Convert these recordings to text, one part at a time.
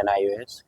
NIOS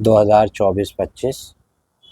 2024-25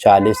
40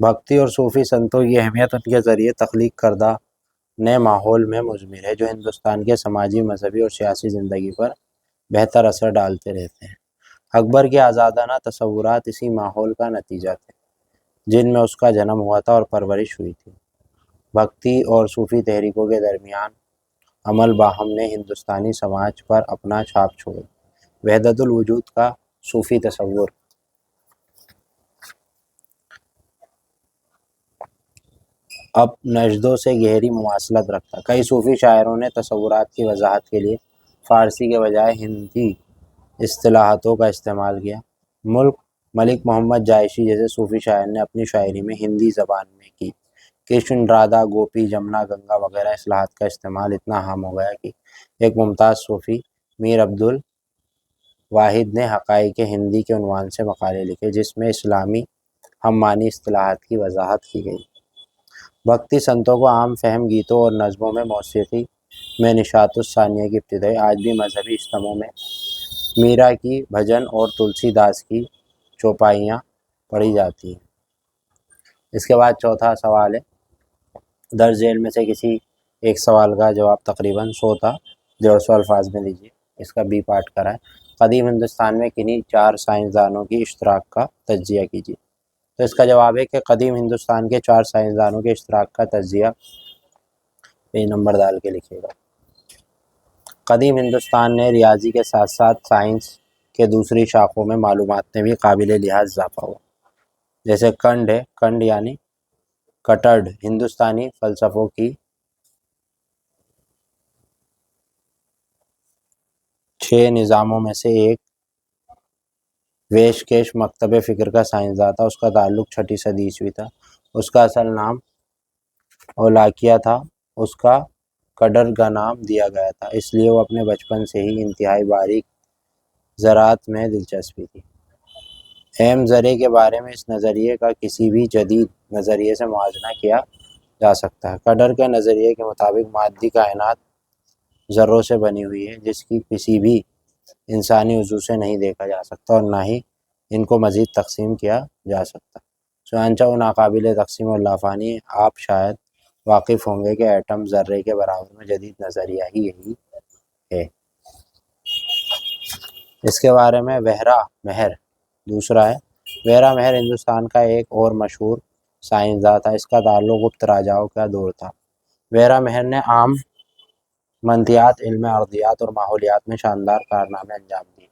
بھکتی اور صوفی سنتوں کی اہمیت ان کے ذریعے تخلیق کردہ نئے ماحول میں مضمر ہے جو ہندوستان کے سماجی، مذہبی اور سیاسی زندگی پر بہتر اثر ڈالتے رہتے ہیں۔ اکبر کے آزادانہ تصورات اسی ماحول کا نتیجہ تھے جن میں اس کا جنم ہوا تھا اور پرورش ہوئی تھی۔ بھکتی اور صوفی تحریکوں کے درمیان عمل باہم نے ہندوستانی سماج پر اپنا چھاپ چھوڑی۔ وحدت الوجود کا صوفی تصور اب نجدوں سے گہری مماثلت رکھتا۔ کئی صوفی شاعروں نے تصورات کی وضاحت کے لیے فارسی کے بجائے ہندی اصطلاحاتوں کا استعمال کیا۔ ملک محمد جائشی جیسے صوفی شاعر نے اپنی شاعری میں ہندی زبان میں کی کرشن، رادھا، گوپی، جمنا، گنگا وغیرہ اصطلاحات کا استعمال اتنا عام ہو گیا کہ ایک ممتاز صوفی میر عبد الواحد نے حقائق ہندی کے عنوان سے مقالے لکھے جس میں اسلامی ہم معنی اصطلاحات کی وضاحت کی گئی۔ بھکتی سنتوں کو عام فہم گیتوں اور نظموں میں موسیقی میں نشاط الثانیہ کی ابتدائی آج بھی مذہبی اجتماعوں میں میرا کی بھجن اور تلسی داس کی چوپائیاں پڑھی جاتی ہیں۔ اس کے بعد چوتھا سوال ہے، درج ذیل میں سے کسی ایک سوال کا جواب تقریباً 100 تا 150 الفاظ میں دیجیے۔ اس کا بی پارٹ کرائے۔ قدیم ہندوستان میں کنہیں 4 سائنسدانوں کی اشتراک کا تجزیہ کیجیے۔ تو اس کا جواب ہے کہ قدیم ہندوستان کے 4 سائنسدانوں کے اشتراک کا تجزیہ پہ نمبر ڈال کے لکھیے گا۔ قدیم ہندوستان نے ریاضی کے ساتھ ساتھ سائنس کے دوسری شاخوں میں معلومات میں بھی قابل لحاظ اضافہ ہوا، جیسے کنڈ ہے، کنڈ یعنی کٹرڈ ہندوستانی فلسفوں کی 6 نظاموں میں سے ایک ویشکیش مکتب فکر کا سائنسداں تھا۔ اس کا تعلق 6 صدی عیسوی تھا۔ اس کا اصل نام اولاکیا تھا۔ اس کا کڈر کا نام دیا گیا تھا اس لیے وہ اپنے بچپن سے ہی انتہائی باریک زراعت میں دلچسپی تھی۔ اہم ذرے کے بارے میں اس نظریے کا کسی بھی جدید نظریے سے موازنہ کیا جا سکتا ہے۔ کڈر کے نظریے کے مطابق مادی کائنات ذروں سے بنی ہوئی ہے جس کی کسی بھی انسانی عضو سے نہیں دیکھا جا سکتا اور نہ ہی ان کو مزید تقسیم کیا جا سکتا۔ چنانچہ وہ ناقابل تقسیم اور لافانی ہے۔ آپ شاید واقف ہوں گے کہ ایٹم ذرے کے برابر میں جدید نظریہ ہی یہی ہے۔ اس کے بارے میں وہرا مہر دوسرا ہے۔ وہرا مہر ہندوستان کا ایک اور مشہور سائنسداں تھا۔ اس کا تعلق گپت راجاؤں کا دور تھا۔ وہرا مہر نے عام منطقیات، علم ارضیات اور ماحولیات میں شاندار کارنامے انجام دیے۔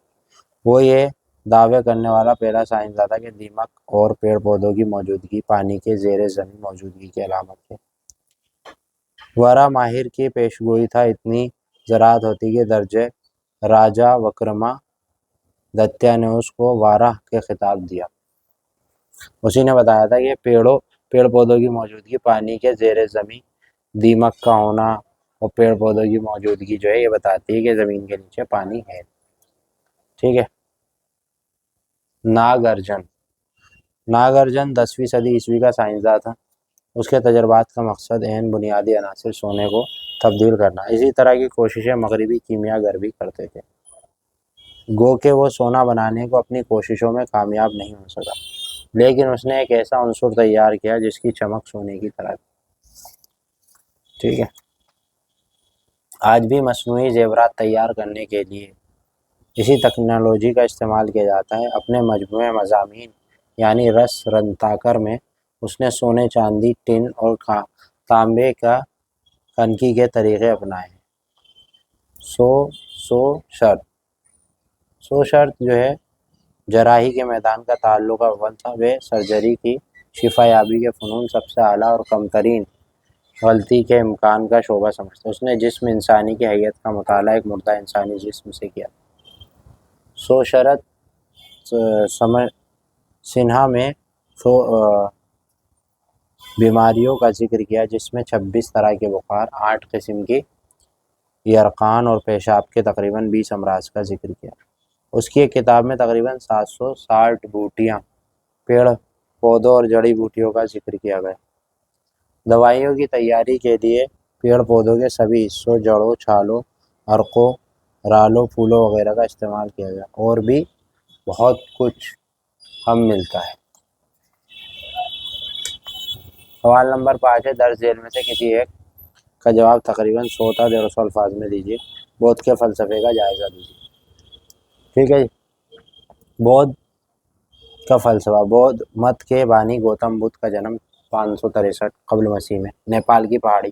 وہ یہ دعوے کرنے والا پہلا سائنسداں تھا کہ دیمک اور پیڑ پودوں کی موجودگی پانی کے زیر زمین موجودگی کی علامت ہے۔ وہرا ماہر کی پیشگوئی تھا اتنی زراعت ہوتی کہ درجے راجا وکرما دتیہ نے اس کو وارا کے خطاب دیا۔ اسی نے بتایا تھا کہ پیڑ پودوں کی موجودگی، پانی کے زیر زمین دیمک کا ہونا اور پیڑ پودوں کی موجودگی جو ہے یہ بتاتی ہے کہ زمین کے نیچے پانی ہے۔ ٹھیک ہے۔ ناگارجن 10ویں صدی عیسوی کا سائنسداں تھا۔ اس کے تجربات کا مقصد عین بنیادی عناصر سونے کو تبدیل کرنا۔ اسی طرح کی کوششیں مغربی کیمیا گر بھی کرتے تھے، گو کہ وہ سونا بنانے کو اپنی کوششوں میں کامیاب نہیں ہو سکا، لیکن اس نے ایک ایسا عنصر تیار کیا جس کی چمک سونے کی طرح تھی۔ ٹھیک ہے۔ آج بھی مصنوعی زیورات تیار کرنے کے لیے اسی ٹیکنالوجی کا استعمال کیا جاتا ہے۔ اپنے مجموعہ مضامین یعنی رس رنتاکر میں اس نے سونے، چاندی، ٹن اور تانبے کا کنکی کے طریقے اپنائے ہیں۔ سو شرط جو ہے جراحی کے میدان کا تعلق اول تھا۔ وہ سرجری کی شفا یابی کے فنون سب سے اعلیٰ اور کم ترین غلطی کے امکان کا شعبہ سمجھتا۔ اس نے جسم انسانی کی حیت کا مطالعہ ایک مردہ انسانی جسم سے کیا۔ شرط سنہا میں بیماریوں کا ذکر کیا جس میں 26 طرح کے بخار، 8 قسم کی یرقان اور پیشاب کے تقریباً 20 امراض کا ذکر کیا۔ اس کی ایک کتاب میں تقریباً 760 بوٹیاں، پیڑ پودوں اور جڑی بوٹیوں کا ذکر کیا گیا۔ دوائیوں کی تیاری کے لیے پیڑ پودوں کے سبھی حصوں، جڑوں، چھالوں، عرقوں، رالوں، پھولوں وغیرہ کا استعمال کیا گیا۔ اور بھی بہت کچھ ہم ملتا ہے۔ سوال نمبر 5 ہے، درج ذیل میں سے کسی ایک کا جواب تقریباً 100 تا 150 الفاظ میں دیجیے۔ بودھ کے فلسفے کا جائزہ دیجیے۔ ٹھیک ہے جی۔ بودھ کا فلسفہ۔ بودھ مت کے بانی گوتم بدھ کا جنم 563 قبل مسیح میں نیپال کی پہاڑی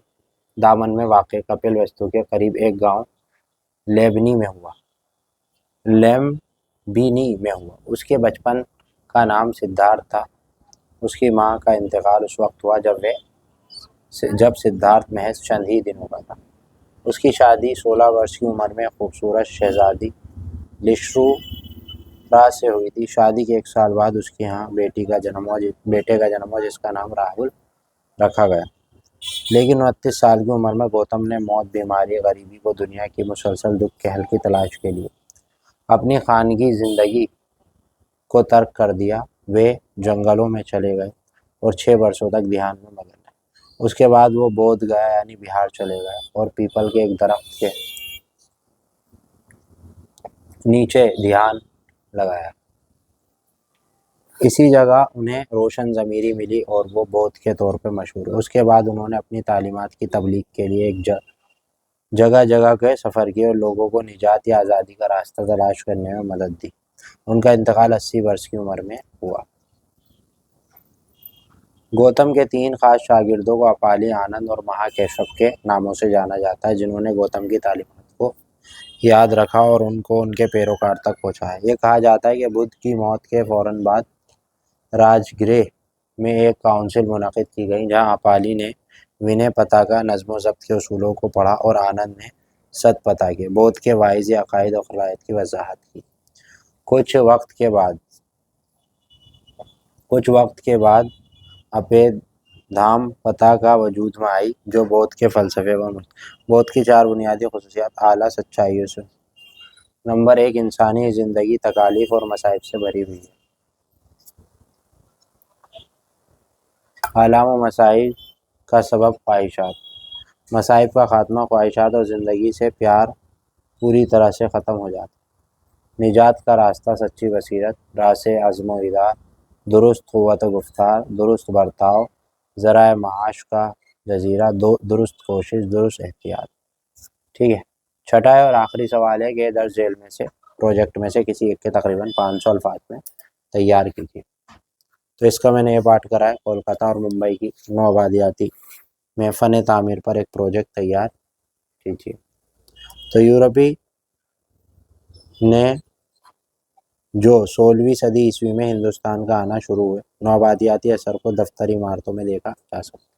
دامن میں واقع کپل وستو کے قریب ایک گاؤں لیبنی میں ہوا۔ اس کے بچپن کا نام سدھارتھ تھا۔ اس کی ماں کا انتقال اس وقت ہوا جب سدھارتھ محض چند ہی دنوں کا تھا۔ اس کی شادی 16 برس کی عمر میں خوبصورت شہزادی لشرو سے ہوئی تھی۔ شادی کے 1 سال بعد اس کے ہاں بیٹے کا جنم ہوا جس کا نام راہل رکھا گیا۔ لیکن 29 سال کی عمر میں گوتم نے موت، بیماری، غریبی کو دنیا کی مسلسل دکھ کے حل کی تلاش کے لیے اپنی خانگی زندگی کو ترک کر دیا۔ وہ جنگلوں میں چلے گئے اور 6 برسوں تک دھیان میں مگن رہے۔ اس کے بعد وہ بودھ گیا یعنی بہار چلے گئے اور پیپل کے ایک درخت کے نیچے دھیان لگایا۔ اسی جگہ انہیں روشن ضمیری ملی اور وہ بودھ کے طور پر مشہور ہوئے۔ اس کے بعد انہوں نے اپنی تعلیمات کی تبلیغ کے لیے ایک جگہ کے سفر کیے اور لوگوں کو نجات یا آزادی کا راستہ تلاش کرنے میں مدد دی۔ ان کا انتقال 80 برس کی عمر میں ہوا۔ گوتم کے 3 خاص شاگردوں کو اپالی، آنند اور مہا کیشب کے ناموں سے جانا جاتا ہے، جنہوں نے گوتم کی تعلیمات کو یاد رکھا اور ان کو ان کے پیروکار تک پہنچایا۔ یہ کہا جاتا ہے کہ بدھ کی موت کے فوراً بعد راج گرہ میں ایک کونسل منعقد کی گئی، جہاں اپالی نے ونے پتاکا نظم و ضبط کے اصولوں کو پڑھا اور آنند نے ست پتاکے بودھ کے واعظ عقائد و خلائط کی وضاحت کی۔ کچھ وقت کے بعد اپید دھام پتاکا وجود میں آئی، جو بودھ کے فلسفے پر بودھ کی 4 بنیادی خصوصیات اعلیٰ سچائیوں سے۔ نمبر 1، انسانی زندگی تکالیف اور مصائب سے بھری ہوئی ہے۔ آلام و مصائب کا سبب خواہشات۔ مصائب کا خاتمہ خواہشات اور زندگی سے پیار پوری طرح سے ختم ہو جاتا ہے۔ نجات کا راستہ سچی بصیرت، راس عزم و ادار، درست قوت و گفتار، درست برتاؤ، ذرائع معاش کا جزیرہ، درست کوشش، درست احتیاط۔ ٹھیک ہے۔ چھٹا اور آخری سوال ہے کہ درج ذیل میں سے پروجیکٹ میں سے کسی ایک کے تقریباً 500 الفاظ میں تیار کیجیے۔ تو اس کا میں نے یہ پارٹ کرا ہے، کولکاتہ اور ممبئی کی نوآبادیاتی میں فن تعمیر پر ایک پروجیکٹ تیار کیجیے۔ تو یورپی نے جو 16ویں صدی عیسوی میں ہندوستان کا آنا شروع ہوئے، نوآبادیاتی اثر کو دفتری عمارتوں میں دیکھا جا سکتا ہے۔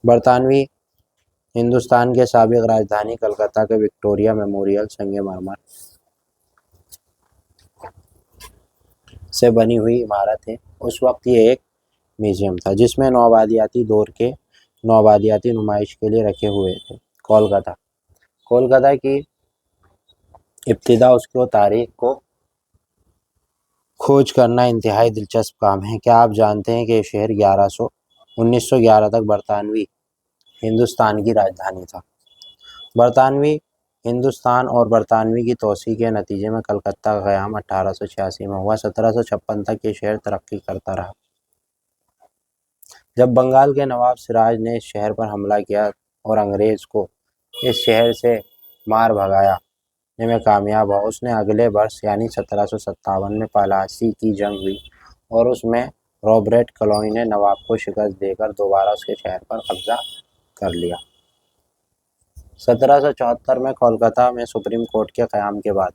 برطانوی ہندوستان کے سابق راجدھانی کلکتہ کے وکٹوریہ میموریل سنگ مرمر سے بنی ہوئی عمارت ہے۔ اس وقت یہ ایک میوزیم تھا جس میں نوآبادیاتی دور کے نوآبادیاتی نمائش کے لیے رکھے ہوئے تھے۔ کولکاتہ کی ابتدا، اس کو تاریخ کو کھوج کرنا انتہائی دلچسپ کام ہے۔ کیا آپ جانتے ہیں کہ یہ شہر 1911 تک برطانوی ہندوستان کی راجدھانی تھا؟ برطانوی ہندوستان اور برطانوی کی توسیع کے نتیجے میں کلکتہ کا قیام 1886 میں ہوا۔ 1756 تک یہ شہر ترقی کرتا رہا۔ جب بنگال کے نواب سراج نے اس شہر پر حملہ کیا اور انگریز کو اس شہر سے مار بھگانے میں کامیاب ہوا، اس نے اگلے برس یعنی 1757 میں پالاسی کی جنگ ہوئی اور اس میں رابرٹ کلوئی نے نواب کو شکست دے کر دوبارہ اس کے شہر پر قبضہ کر لیا۔ 1774 میں کولکاتہ میں سپریم کورٹ کے قیام کے بعد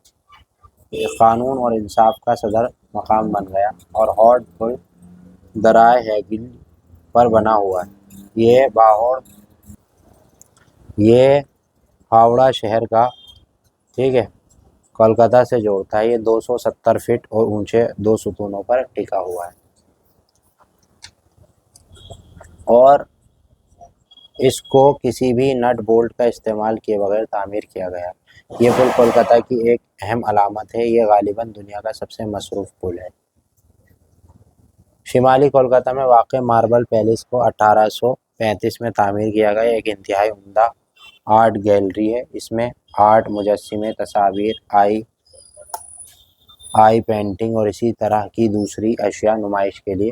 قانون اور انصاف کا صدر مقام بن گیا اور ہارڈ پل دریائے ہگلی پر بنا ہوا ہے۔ یہ ہاوڑہ شہر کا کولکاتہ سے جوڑتا ہے۔ یہ 270 فٹ اور اونچے 2 ستونوں پر ٹکا ہوا ہے اور اس کو کسی بھی نٹ بولٹ کا استعمال کیے بغیر تعمیر کیا گیا ہے۔ یہ پل کولکاتہ کی ایک اہم علامت ہے۔ یہ غالباً دنیا کا سب سے مصروف پل ہے۔ شمالی کولکاتہ میں واقع ماربل پیلس کو 1835 میں تعمیر کیا گیا۔ ایک انتہائی عمدہ آرٹ گیلری ہے۔ اس میں آرٹ، مجسمے، تصاویر، آئی پینٹنگ اور اسی طرح کی دوسری اشیاء نمائش کے لیے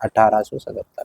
1877।